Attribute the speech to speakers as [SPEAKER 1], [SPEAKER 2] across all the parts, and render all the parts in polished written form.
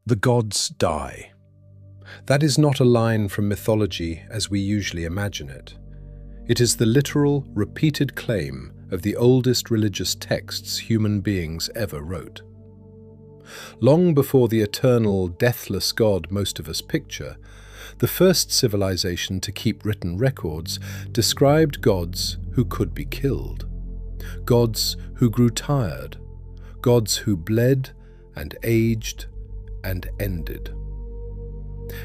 [SPEAKER 1] The gods die. That is not a line from mythology as we usually imagine it. It is the literal, repeated claim of the oldest religious texts human beings ever wrote. Long before the eternal, deathless God most of us picture, the first civilization to keep written records described gods who could be killed, gods who grew tired, gods who bled and aged and ended.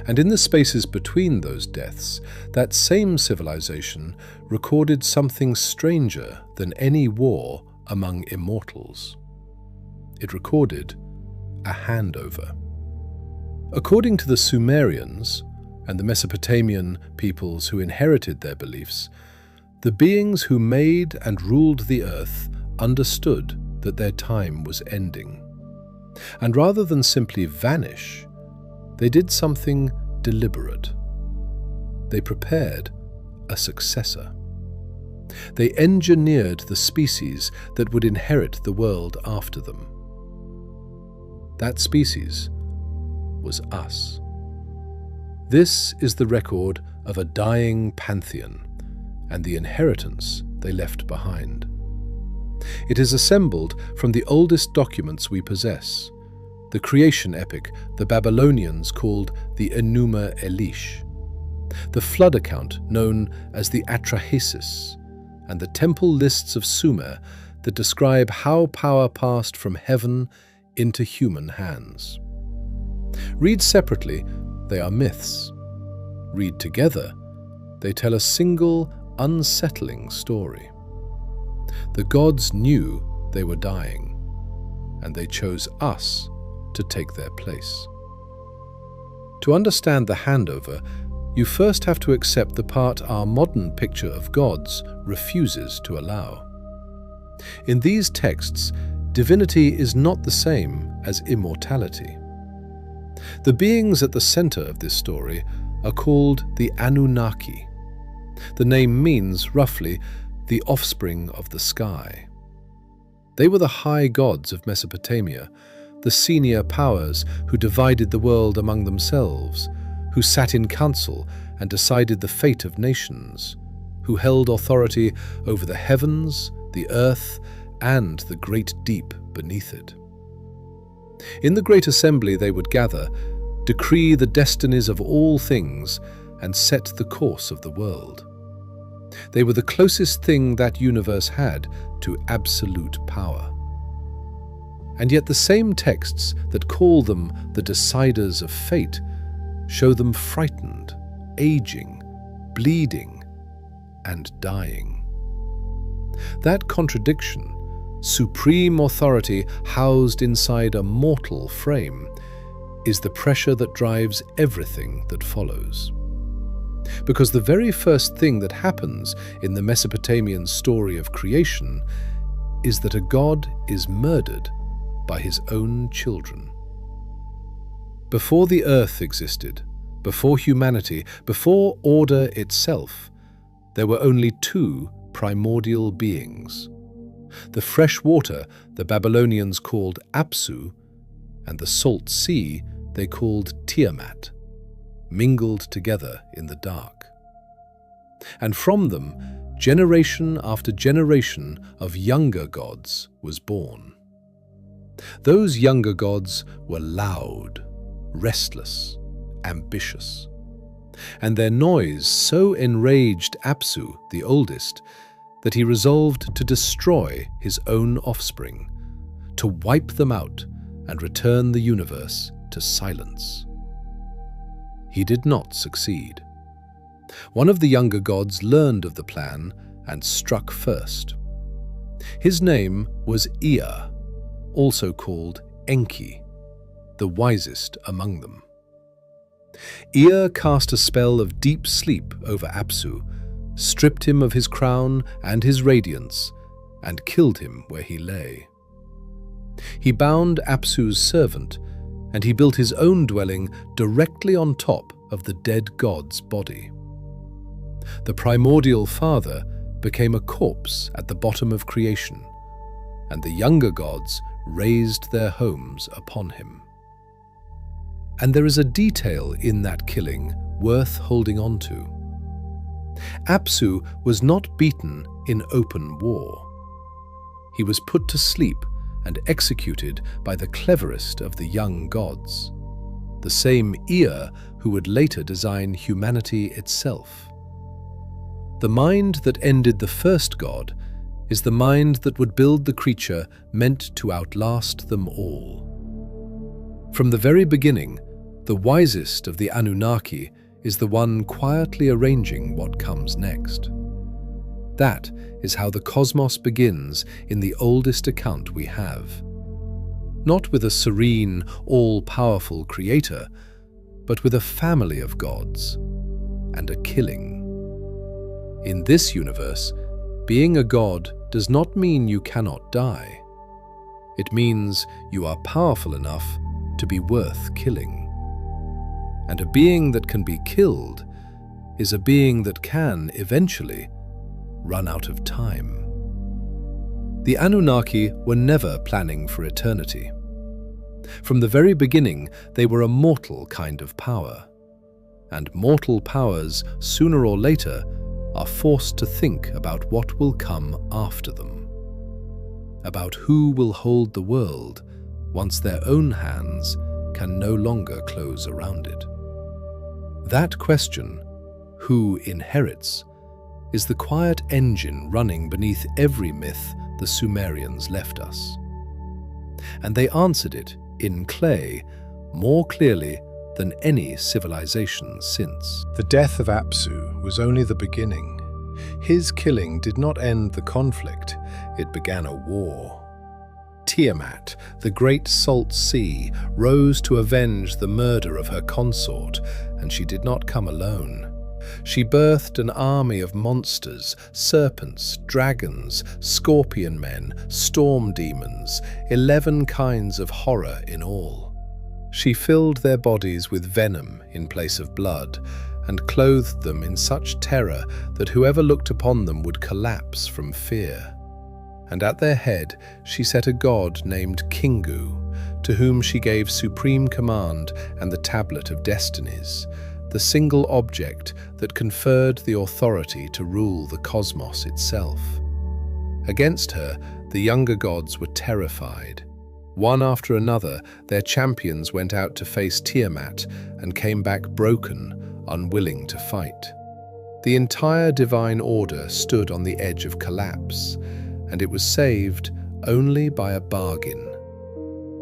[SPEAKER 1] And in the spaces between those deaths, that same civilization recorded something stranger than any war among immortals. It recorded a handover. According to the Sumerians and the Mesopotamian peoples who inherited their beliefs, the beings who made and ruled the earth understood that their time was ending. And rather than simply vanish, they did something deliberate. They prepared a successor. They engineered the species that would inherit the world after them. That species was us. This is the record of a dying pantheon and the inheritance they left behind. It is assembled from the oldest documents we possess, the creation epic the Babylonians called the Enuma Elish, the flood account known as the Atrahasis, and the temple lists of Sumer that describe how power passed from heaven into human hands. Read separately, they are myths. Read together, they tell a single, unsettling story. The gods knew they were dying, and they chose us to take their place. To understand the handover, you first have to accept the part our modern picture of gods refuses to allow. In these texts, divinity is not the same as immortality. The beings at the center of this story are called the Anunnaki. The name means, roughly, the offspring of the sky. They were the high gods of Mesopotamia, the senior powers who divided the world among themselves, who sat in council and decided the fate of nations, who held authority over the heavens, the earth, and the great deep beneath it. In the great assembly they would gather, decree the destinies of all things, and set the course of the world. They were the closest thing that universe had to absolute power. And yet the same texts that call them the deciders of fate show them frightened, aging, bleeding, and dying. That contradiction, supreme authority housed inside a mortal frame, is the pressure that drives everything that follows. Because the very first thing that happens in the Mesopotamian story of creation is that a god is murdered by his own children. Before the earth existed, before humanity, before order itself, there were only two primordial beings: the fresh water the Babylonians called Apsu, and the salt sea they called Tiamat, mingled together in the dark. And from them, generation after generation of younger gods was born. Those younger gods were loud, restless, ambitious, and their noise so enraged Apsu, the oldest, that he resolved to destroy his own offspring, to wipe them out and return the universe to silence. He did not succeed. One of the younger gods learned of the plan and struck first. His name was Ea, also called Enki, the wisest among them. Ea cast a spell of deep sleep over Apsu, stripped him of his crown and his radiance, and killed him where he lay. He bound Apsu's servant, and he built his own dwelling directly on top of the dead god's body. The primordial father became a corpse at the bottom of creation, and the younger gods raised their homes upon him. And there is a detail in that killing worth holding on to. Apsu was not beaten in open war. He was put to sleep and executed by the cleverest of the young gods, the same Ea who would later design humanity itself. The mind that ended the first god is the mind that would build the creature meant to outlast them all. From the very beginning, the wisest of the Anunnaki is the one quietly arranging what comes next. That is how the cosmos begins in the oldest account we have. Not with a serene, all-powerful creator, but with a family of gods and a killing. In this universe, being a god does not mean you cannot die. It means you are powerful enough to be worth killing. And a being that can be killed is a being that can, eventually, run out of time. The Anunnaki were never planning for eternity. From the very beginning, they were a mortal kind of power. And mortal powers, sooner or later, are forced to think about what will come after them. About who will hold the world once their own hands can no longer close around it. That question, who inherits, is the quiet engine running beneath every myth the Sumerians left us. And they answered it in clay more clearly than any civilization since.
[SPEAKER 2] The death of Apsu was only the beginning. His killing did not end the conflict, it began a war. Tiamat, the great salt sea, rose to avenge the murder of her consort, and she did not come alone. She birthed an army of monsters, serpents, dragons, scorpion men, storm demons, 11 kinds of horror in all. She filled their bodies with venom in place of blood, and clothed them in such terror that whoever looked upon them would collapse from fear. And at their head she set a god named Kingu, to whom she gave supreme command and the Tablet of Destinies, the single object that conferred the authority to rule the cosmos itself. Against her, the younger gods were terrified. One after another, their champions went out to face Tiamat and came back broken, unwilling to fight. The entire divine order stood on the edge of collapse, and it was saved only by a bargain.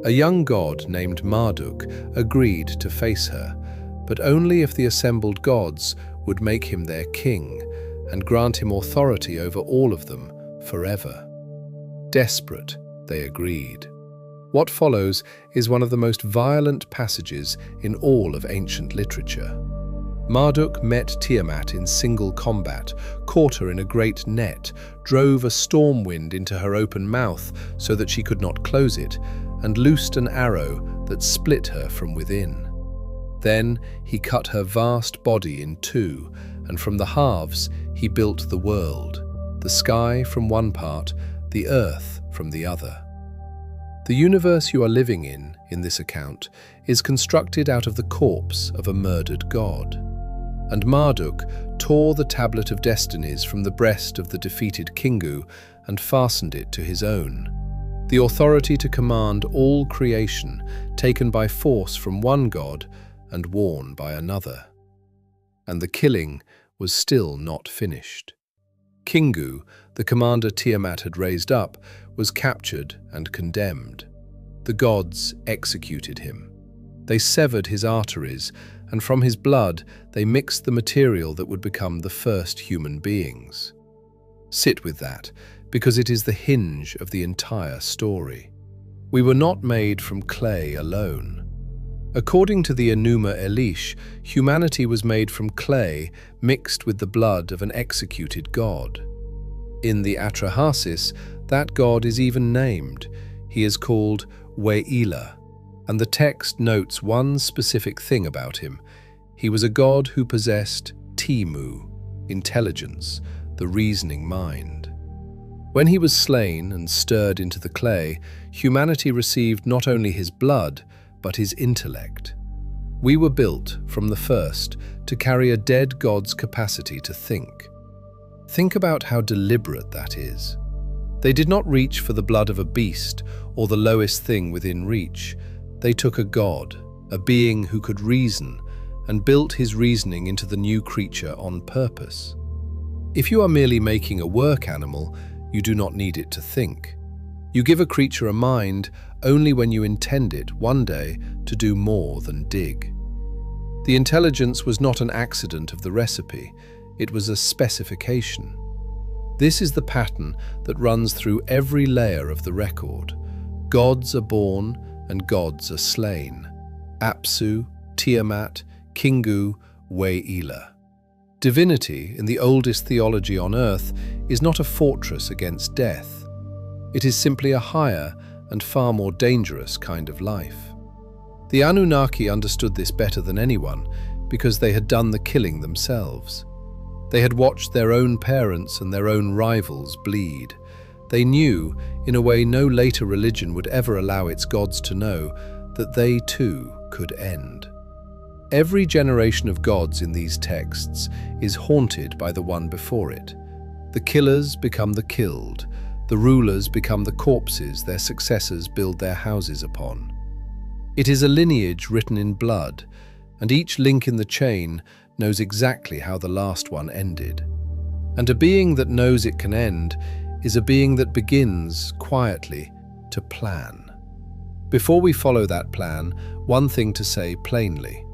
[SPEAKER 2] A young god named Marduk agreed to face her, but only if the assembled gods would make him their king and grant him authority over all of them forever. Desperate, they agreed. What follows is one of the most violent passages in all of ancient literature. Marduk met Tiamat in single combat, caught her in a great net, drove a storm wind into her open mouth so that she could not close it, and loosed an arrow that split her from within. Then he cut her vast body in two, and from the halves he built the world, the sky from one part, the earth from the other. The universe you are living in this account, is constructed out of the corpse of a murdered god. And Marduk tore the Tablet of Destinies from the breast of the defeated Kingu and fastened it to his own. The authority to command all creation, taken by force from one god and worn by another. And the killing was still not finished. Kingu, the commander Tiamat had raised up, was captured and condemned. The gods executed him. They severed his arteries, and from his blood they mixed the material that would become the first human beings. Sit with that, because it is the hinge of the entire story. We were not made from clay alone. According to the Enuma Elish, humanity was made from clay mixed with the blood of an executed god. In the Atrahasis, that god is even named. He is called We'ila, and the text notes one specific thing about him. He was a god who possessed Timu, intelligence, the reasoning mind. When he was slain and stirred into the clay, humanity received not only his blood, but his intellect.
[SPEAKER 1] We were built, from the first, to carry a dead god's capacity to think. Think about how deliberate that is. They did not reach for the blood of a beast or the lowest thing within reach. They took a god, a being who could reason, and built his reasoning into the new creature on purpose. If you are merely making a work animal, you do not need it to think. You give a creature a mind only when you intend it, one day, to do more than dig. The intelligence was not an accident of the recipe, it was a specification. This is the pattern that runs through every layer of the record. Gods are born and gods are slain. Apsu, Tiamat, Kingu, Wei-Ila. Divinity, in the oldest theology on earth, is not a fortress against death. It is simply a higher and far more dangerous kind of life. The Anunnaki understood this better than anyone because they had done the killing themselves. They had watched their own parents and their own rivals bleed. They knew, in a way no later religion would ever allow its gods to know, that they too could end. Every generation of gods in these texts is haunted by the one before it. The killers become the killed. The rulers become the corpses their successors build their houses upon. It is a lineage written in blood, and each link in the chain knows exactly how the last one ended. And a being that knows it can end is a being that begins, quietly, to plan. Before we follow that plan, one thing to say plainly.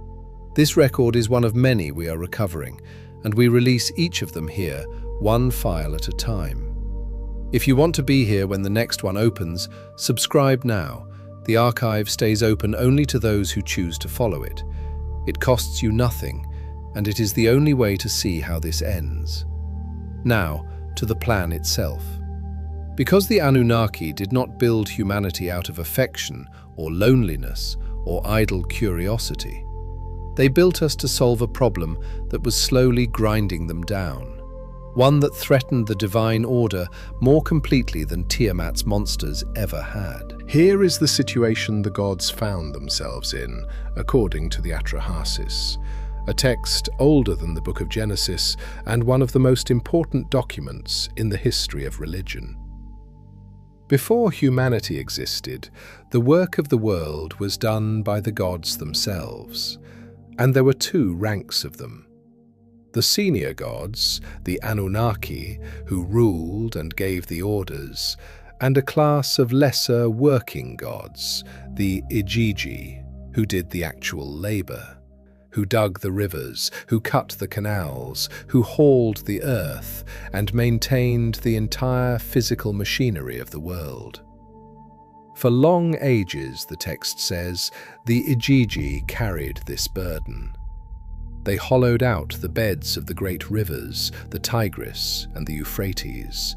[SPEAKER 1] This record is one of many we are recovering, and we release each of them here, one file at a time. If you want to be here when the next one opens, subscribe now. The archive stays open only to those who choose to follow it. It costs you nothing, and it is the only way to see how this ends. Now, to the plan itself. Because the Anunnaki did not build humanity out of affection or loneliness or idle curiosity, they built us to solve a problem that was slowly grinding them down. One that threatened the divine order more completely than Tiamat's monsters ever had.
[SPEAKER 2] Here is the situation the gods found themselves in, according to the Atrahasis, a text older than the Book of Genesis and one of the most important documents in the history of religion. Before humanity existed, the work of the world was done by the gods themselves, and there were two ranks of them. The senior gods, the Anunnaki, who ruled and gave the orders, and a class of lesser working gods, the Igigi, who did the actual labor, who dug the rivers, who cut the canals, who hauled the earth, and maintained the entire physical machinery of the world. For long ages, the text says, the Igigi carried this burden. They hollowed out the beds of the great rivers, the Tigris and the Euphrates.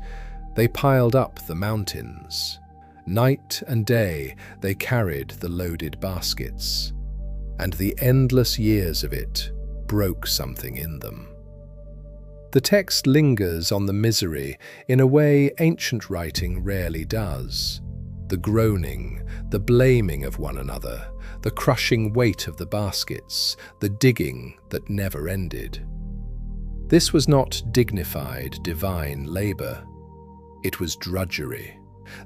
[SPEAKER 2] They piled up the mountains. Night and day they carried the loaded baskets, and the endless years of it broke something in them. The text lingers on the misery in a way ancient writing rarely does. The groaning, the blaming of one another, the crushing weight of the baskets, the digging that never ended. This was not dignified, divine labor. It was drudgery,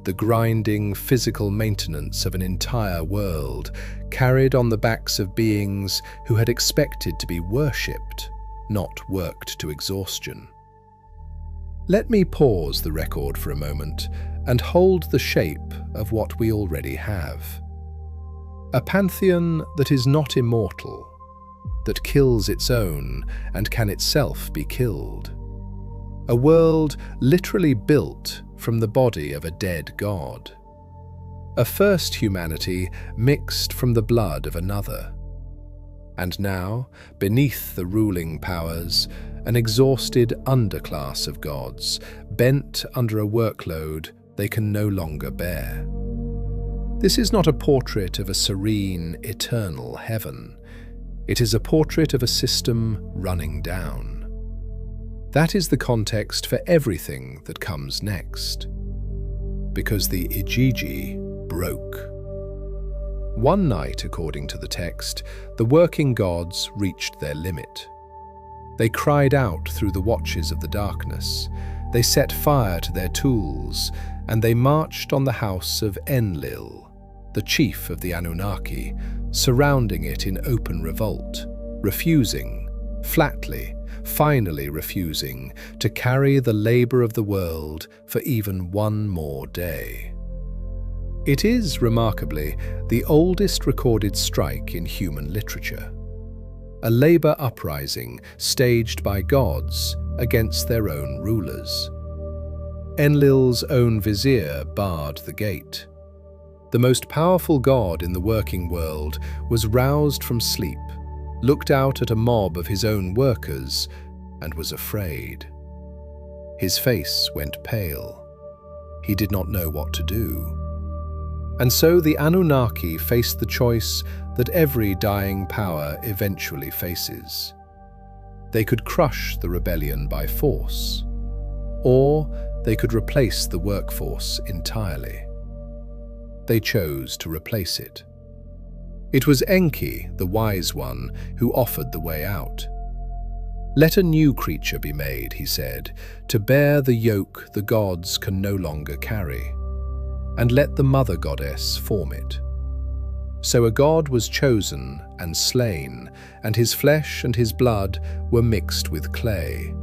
[SPEAKER 2] the grinding physical maintenance of an entire world, carried on the backs of beings who had expected to be worshipped, not worked to exhaustion. Let me pause the record for a moment and hold the shape of what we already have. A pantheon that is not immortal, that kills its own and can itself be killed. A world literally built from the body of a dead god. A first humanity mixed from the blood of another. And now, beneath the ruling powers, an exhausted underclass of gods, bent under a workload they can no longer bear. This is not a portrait of a serene, eternal heaven. It is a portrait of a system running down. That is the context for everything that comes next. Because the Igigi broke. One night, according to the text, the working gods reached their limit. They cried out through the watches of the darkness. They set fire to their tools, and they marched on the house of Enlil, the chief of the Anunnaki, surrounding it in open revolt, refusing, finally refusing, to carry the labor of the world for even one more day. It is, remarkably, the oldest recorded strike in human literature. A labor uprising staged by gods against their own rulers. Enlil's own vizier barred the gate. The most powerful god in the working world was roused from sleep, looked out at a mob of his own workers, and was afraid. His face went pale. He did not know what to do. And so the Anunnaki faced the choice that every dying power eventually faces. They could crush the rebellion by force, or they could replace the workforce entirely. They chose to replace it. It was Enki, the wise one, who offered the way out. "Let a new creature be made," he said, "to bear the yoke the gods can no longer carry. And let the mother goddess form it." So a god was chosen and slain, and his flesh and his blood were mixed with clay.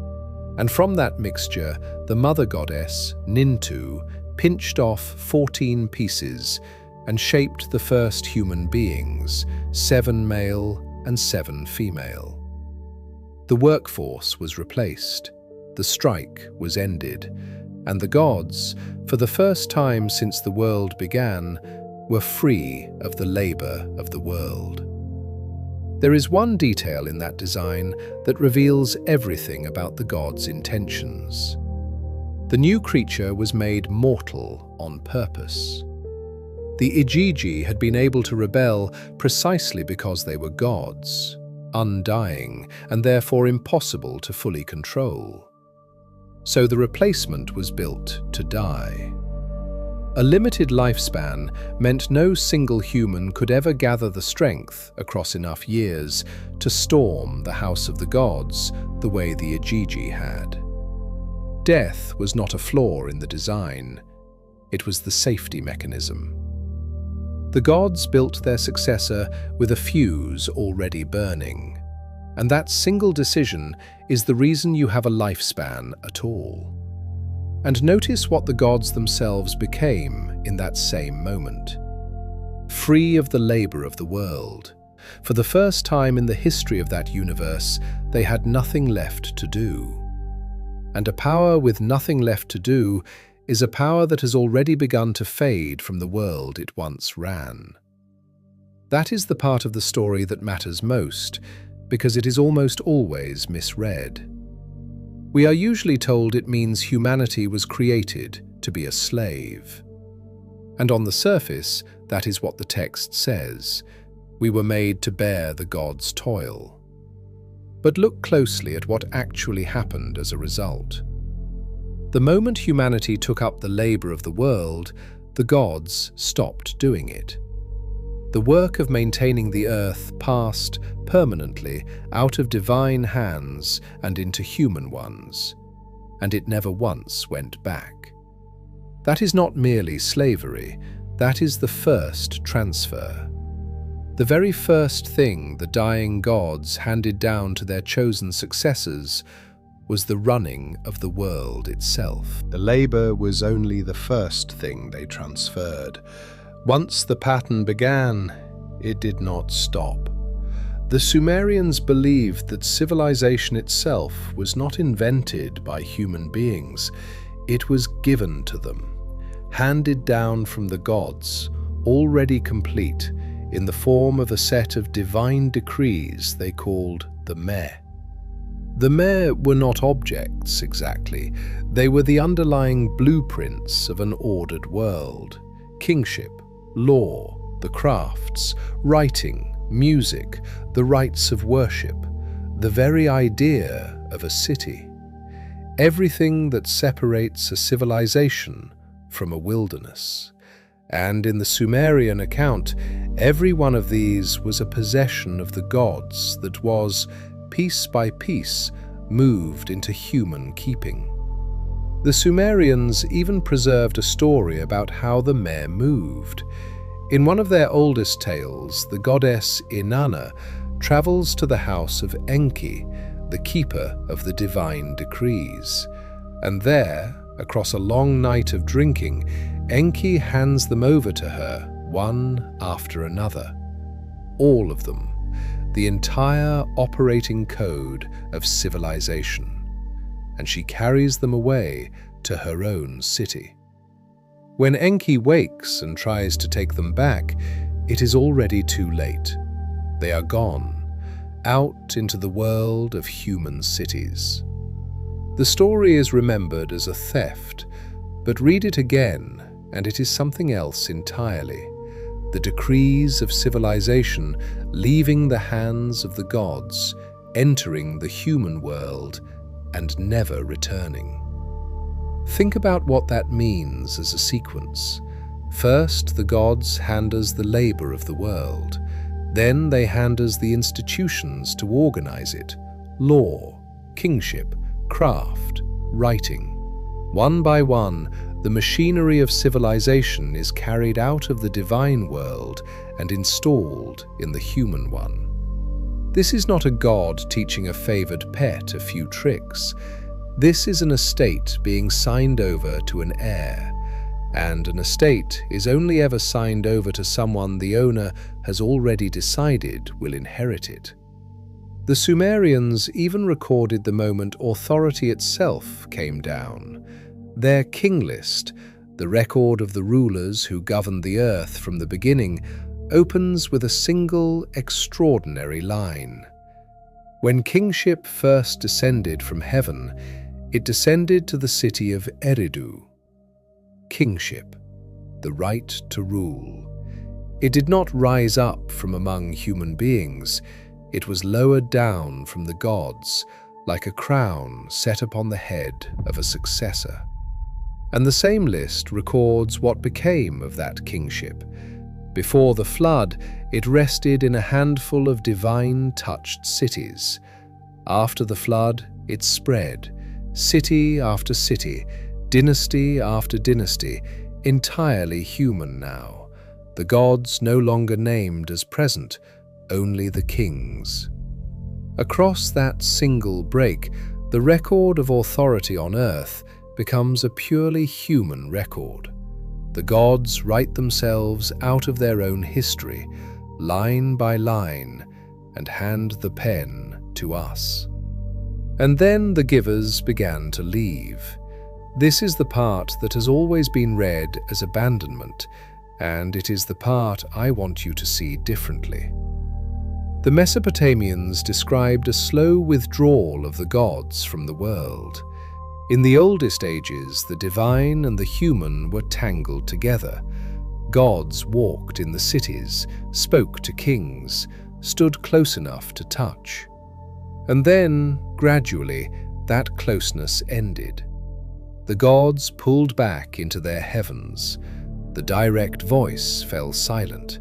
[SPEAKER 2] And from that mixture, the mother goddess, Nintu, pinched off 14 pieces and shaped the first human beings, 7 male and 7 female. The workforce was replaced, the strike was ended, and the gods, for the first time since the world began, were free of the labor of the world. There is one detail in that design that reveals everything about the gods' intentions. The new creature was made mortal on purpose. The Igigi had been able to rebel precisely because they were gods, undying, and therefore impossible to fully control. So the replacement was built to die. A limited lifespan meant no single human could ever gather the strength across enough years to storm the house of the gods the way the Igigi had. Death was not a flaw in the design, it was the safety mechanism. The gods built their successor with a fuse already burning, and that single decision is the reason you have a lifespan at all. And notice what the gods themselves became in that same moment. Free of the labor of the world. For the first time in the history of that universe, they had nothing left to do. And a power with nothing left to do is a power that has already begun to fade from the world it once ran. That is the part of the story that matters most, because it is almost always misread. We are usually told it means humanity was created to be a slave. And on the surface, that is what the text says. We were made to bear the gods' toil. But look closely at what actually happened as a result. The moment humanity took up the labor of the world, the gods stopped doing it. The work of maintaining the earth passed permanently out of divine hands and into human ones, and it never once went back. That is not merely slavery, that is the first transfer. The very first thing the dying gods handed down to their chosen successors was the running of the world itself. The labor was only the first thing they transferred. Once the pattern began, it did not stop. The Sumerians believed that civilization itself was not invented by human beings. It was given to them, handed down from the gods, already complete, in the form of a set of divine decrees they called the Meh. The Meh were not objects exactly, they were the underlying blueprints of an ordered world. Kingship, law, the crafts, writing, music, the rites of worship, the very idea of a city. Everything that separates a civilization from a wilderness. And in the Sumerian account, every one of these was a possession of the gods that was, piece by piece, moved into human keeping. The Sumerians even preserved a story about how the mare moved. In one of their oldest tales, the goddess Inanna travels to the house of Enki, the keeper of the divine decrees. And there, across a long night of drinking, Enki hands them over to her, one after another. All of them, the entire operating code of civilization. And she carries them away to her own city. When Enki wakes and tries to take them back, it is already too late. They are gone, out into the world of human cities. The story is remembered as a theft, but read it again and it is something else entirely. The decrees of civilization leaving the hands of the gods, entering the human world, and never returning. Think about what that means as a sequence. First, the gods hand us the labor of the world. Then they hand us the institutions to organize it: law, kingship, craft, writing. One by one, the machinery of civilization is carried out of the divine world and installed in the human one. This is not a god teaching a favored pet a few tricks. This is an estate being signed over to an heir, and an estate is only ever signed over to someone the owner has already decided will inherit it. The Sumerians even recorded the moment authority itself came down. Their king list, the record of the rulers who governed the earth from the beginning, opens with a single extraordinary line. When kingship first descended from heaven, it descended to the city of Eridu. Kingship, the right to rule. It did not rise up from among human beings. It was lowered down from the gods, like a crown set upon the head of a successor. And the same list records what became of that kingship. Before the flood, it rested in a handful of divine-touched cities. After the flood, it spread, city after city, dynasty after dynasty, entirely human now. The gods no longer named as present, only the kings. Across that single break, the record of authority on earth becomes a purely human record. The gods write themselves out of their own history, line by line, and hand the pen to us. And then the givers began to leave. This is the part that has always been read as abandonment, and it is the part I want you to see differently. The Mesopotamians described a slow withdrawal of the gods from the world. In the oldest ages, the divine and the human were tangled together. Gods walked in the cities, spoke to kings, stood close enough to touch. And then, gradually, that closeness ended. The gods pulled back into their heavens. The direct voice fell silent.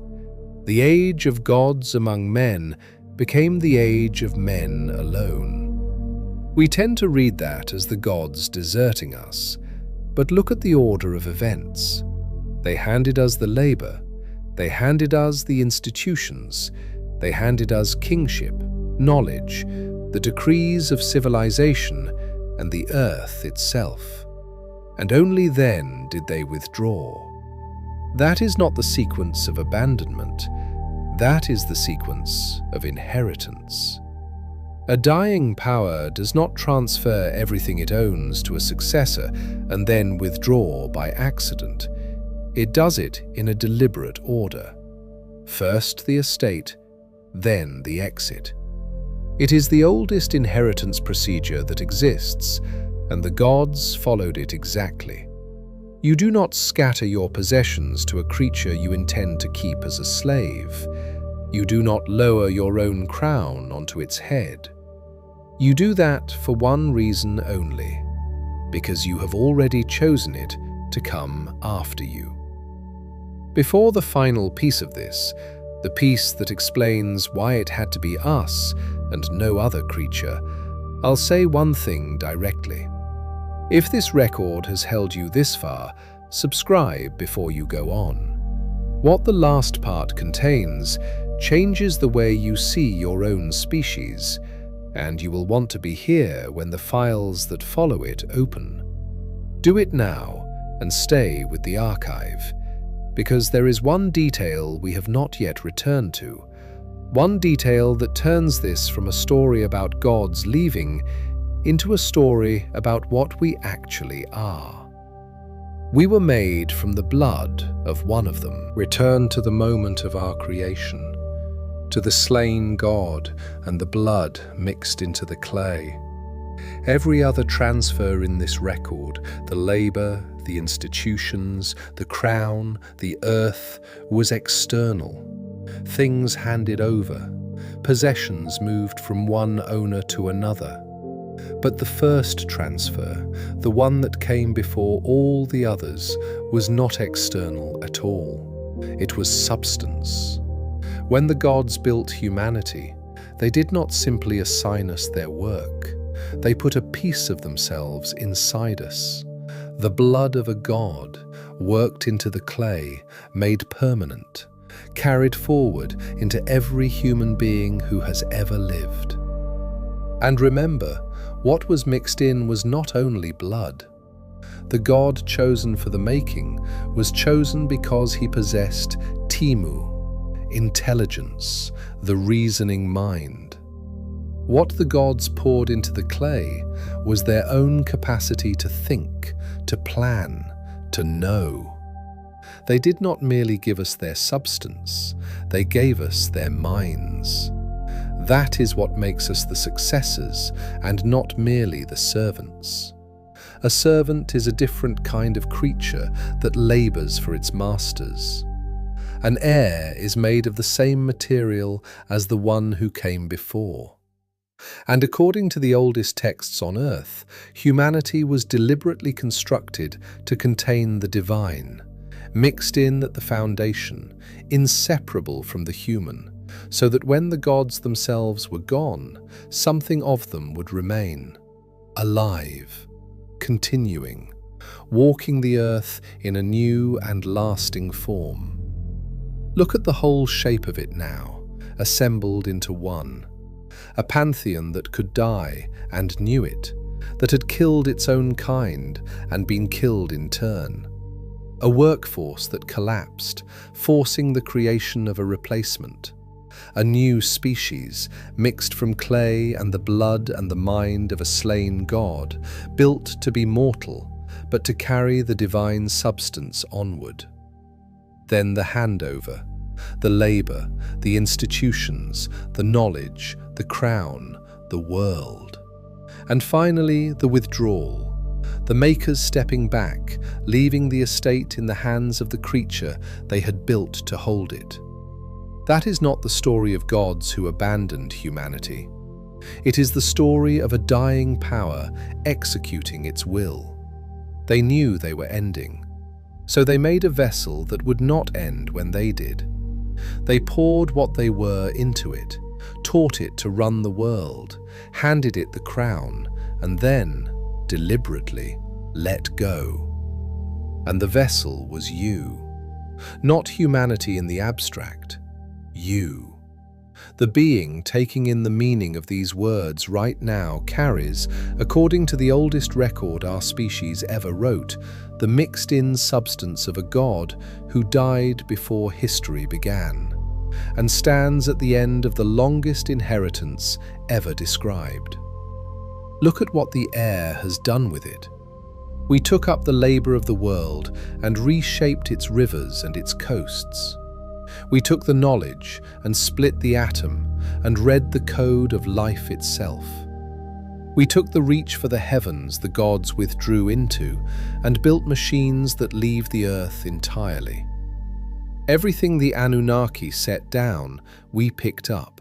[SPEAKER 2] The age of gods among men became the age of men alone. We tend to read that as the gods deserting us, but look at the order of events. They handed us the labor, they handed us the institutions, they handed us kingship, knowledge, the decrees of civilization, and the earth itself. And only then did they withdraw. That is not the sequence of abandonment, that is the sequence of inheritance. A dying power does not transfer everything it owns to a successor and then withdraw by accident. It does it in a deliberate order. First the estate, then the exit. It is the oldest inheritance procedure that exists, and the gods followed it exactly. You do not scatter your possessions to a creature you intend to keep as a slave. You do not lower your own crown onto its head. You do that for one reason only, because you have already chosen it to come after you. Before the final piece of this, the piece that explains why it had to be us and no other creature, I'll say one thing directly. If this record has held you this far, subscribe before you go on. What the last part contains changes the way you see your own species, and you will want to be here when the files that follow it open. Do it now and stay with the archive, because there is one detail we have not yet returned to, one detail that turns this from a story about gods leaving into a story about what we actually are. We were made from the blood of one of them.
[SPEAKER 1] Return to the moment of our creation, to the slain God and the blood mixed into the clay. Every other transfer in this record, the labor, the institutions, the crown, the earth, was external. Things handed over, possessions moved from one owner to another. But the first transfer, the one that came before all the others, was not external at all. It was substance. When the gods built humanity, they did not simply assign us their work. They put a piece of themselves inside us. The blood of a god, worked into the clay, made permanent, carried forward into every human being who has ever lived. And remember, what was mixed in was not only blood. The god chosen for the making was chosen because he possessed Timu, intelligence, the reasoning mind. What the gods poured into the clay was their own capacity to think, to plan, to know. They did not merely give us their substance, they gave us their minds. That is what makes us the successors and not merely the servants. A servant is a different kind of creature that labors for its masters. An heir is made of the same material as the one who came before. And according to the oldest texts on earth, humanity was deliberately constructed to contain the divine, mixed in at the foundation, inseparable from the human, so that when the gods themselves were gone, something of them would remain, alive, continuing, walking the earth in a new and lasting form. Look at the whole shape of it now, assembled into one. A pantheon that could die and knew it, that had killed its own kind and been killed in turn. A workforce that collapsed, forcing the creation of a replacement. A new species, mixed from clay and the blood and the mind of a slain god, built to be mortal, but to carry the divine substance onward. Then the handover, the labor, the institutions, the knowledge, the crown, the world. And finally, the withdrawal, the makers stepping back, leaving the estate in the hands of the creature they had built to hold it. That is not the story of gods who abandoned humanity. It is the story of a dying power executing its will. They knew they were ending, so they made a vessel that would not end when they did. They poured what they were into it, taught it to run the world, handed it the crown, and then, deliberately, let go. And the vessel was you. Not humanity in the abstract, you. The being taking in the meaning of these words right now carries, according to the oldest record our species ever wrote, the mixed-in substance of a god who died before history began, and stands at the end of the longest inheritance ever described. Look at what the air has done with it. We took up the labor of the world and reshaped its rivers and its coasts. We took the knowledge and split the atom and read the code of life itself. We took the reach for the heavens the gods withdrew into and built machines that leave the earth entirely. Everything the Anunnaki set down, we picked up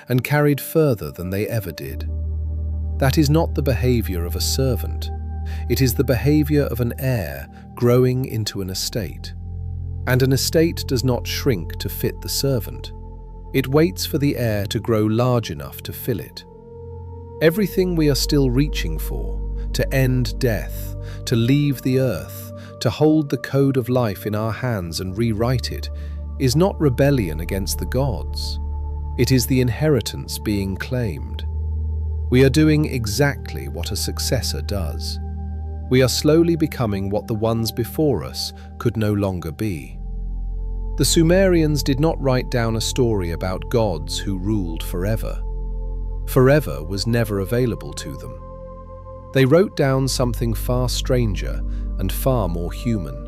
[SPEAKER 1] and carried further than they ever did. That is not the behavior of a servant. It is the behavior of an heir growing into an estate. And an estate does not shrink to fit the servant. It waits for the heir to grow large enough to fill it. Everything we are still reaching for, to end death, to leave the earth, to hold the code of life in our hands and rewrite it, is not rebellion against the gods. It is the inheritance being claimed. We are doing exactly what a successor does. We are slowly becoming what the ones before us could no longer be. The Sumerians did not write down a story about gods who ruled forever. Forever was never available to them. They wrote down something far stranger and far more human.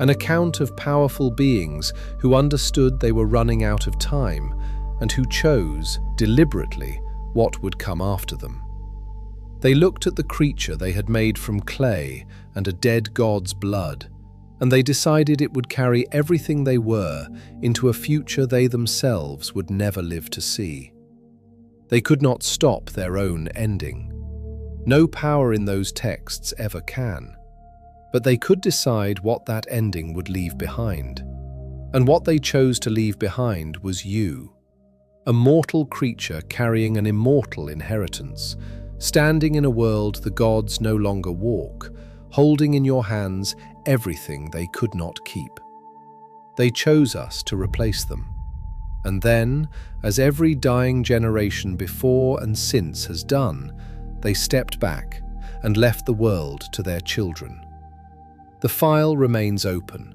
[SPEAKER 1] An account of powerful beings who understood they were running out of time and who chose, deliberately, what would come after them. They looked at the creature they had made from clay and a dead god's blood, and they decided it would carry everything they were into a future they themselves would never live to see. They could not stop their own ending. No power in those texts ever can. But they could decide what that ending would leave behind. And what they chose to leave behind was you, a mortal creature carrying an immortal inheritance, standing in a world the gods no longer walk, holding in your hands everything they could not keep. They chose us to replace them. And then, as every dying generation before and since has done, they stepped back and left the world to their children. The file remains open,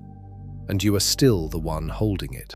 [SPEAKER 1] and you are still the one holding it.